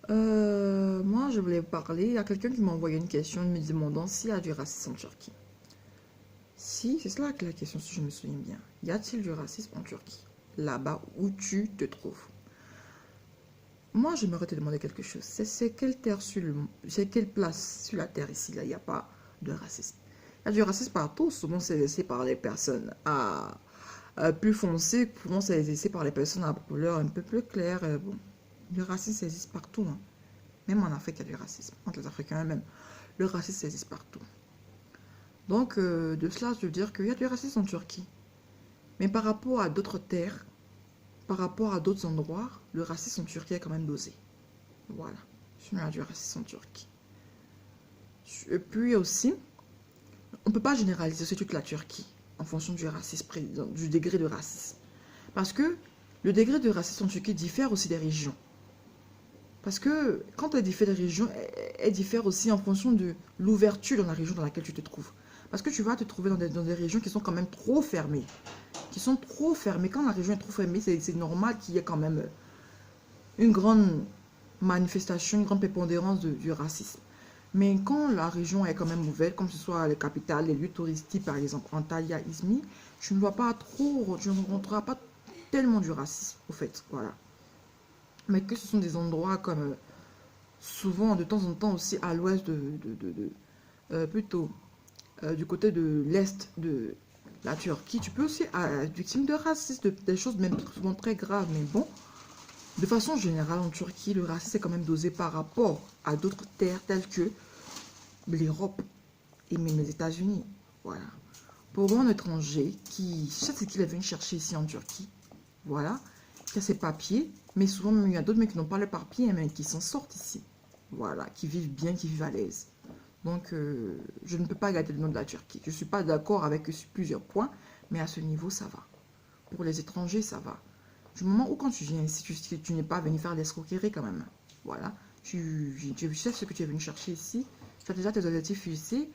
Moi, je voulais parler. Il y a quelqu'un qui m'a envoyé une question me demandant s'il y a du racisme en Turquie. Si, c'est cela que la question, si je me souviens bien. Y a-t-il du racisme en Turquie? Là-bas où tu te trouves. Moi, j'aimerais te demander quelque chose. C'est quelle terre sur le, c'est quelle place sur la terre ici, là, il n'y a pas de racisme. Il y a du racisme partout. Souvent, c'est laissé par les personnes à plus foncées. Souvent, c'est laissé par les personnes à couleur un peu plus claire. Bon, le racisme ça existe partout, hein. Même en Afrique, il y a du racisme. Entre les Africains même. Le racisme ça existe partout. Donc, de cela, je veux dire qu'il y a du racisme en Turquie. Mais par rapport à d'autres terres, par rapport à d'autres endroits, le racisme en Turquie est quand même dosé. Voilà. Il y a du racisme en Turquie. Et puis aussi, on ne peut pas généraliser sur toute la Turquie en fonction du racisme, du degré de racisme. Parce que le degré de racisme en Turquie diffère aussi des régions. Parce que quand elle diffère des régions, elle diffère aussi en fonction de l'ouverture dans la région dans laquelle tu te trouves. Parce que tu vas te trouver dans des régions qui sont quand même trop fermées. Qui sont trop fermées. Quand la région est trop fermée, c'est normal qu'il y ait quand même une grande manifestation, une grande prépondérance du racisme. Mais quand la région est quand même ouverte, comme ce soit les capitales, les lieux touristiques, par exemple Antalya, Izmir, tu ne vois pas trop, tu ne rencontreras pas tellement du racisme, au fait, voilà. Mais que ce sont des endroits comme souvent, de temps en temps aussi à l'ouest plutôt du côté de l'est de la Turquie, tu peux aussi être victime de racisme, des choses même souvent très graves, mais bon, de façon générale, en Turquie, le racisme est quand même dosé par rapport à d'autres terres telles que l'Europe et même les États-Unis. Voilà. Pour un étranger qui sait ce qu'il est venu chercher ici en Turquie, voilà, qui a ses papiers, mais souvent il y a d'autres mecs qui n'ont pas les papiers, mais qui s'en sortent ici. Voilà, qui vivent bien, qui vivent à l'aise. Donc, je ne peux pas garder le nom de la Turquie. Je ne suis pas d'accord avec eux sur plusieurs points, mais à ce niveau, ça va. Pour les étrangers, ça va. Du moment où quand tu viens ici, tu n'es pas venu faire l'escroquerie quand même. Voilà. Tu sais ce que tu es venu chercher ici. Tu as déjà tes objectifs ici.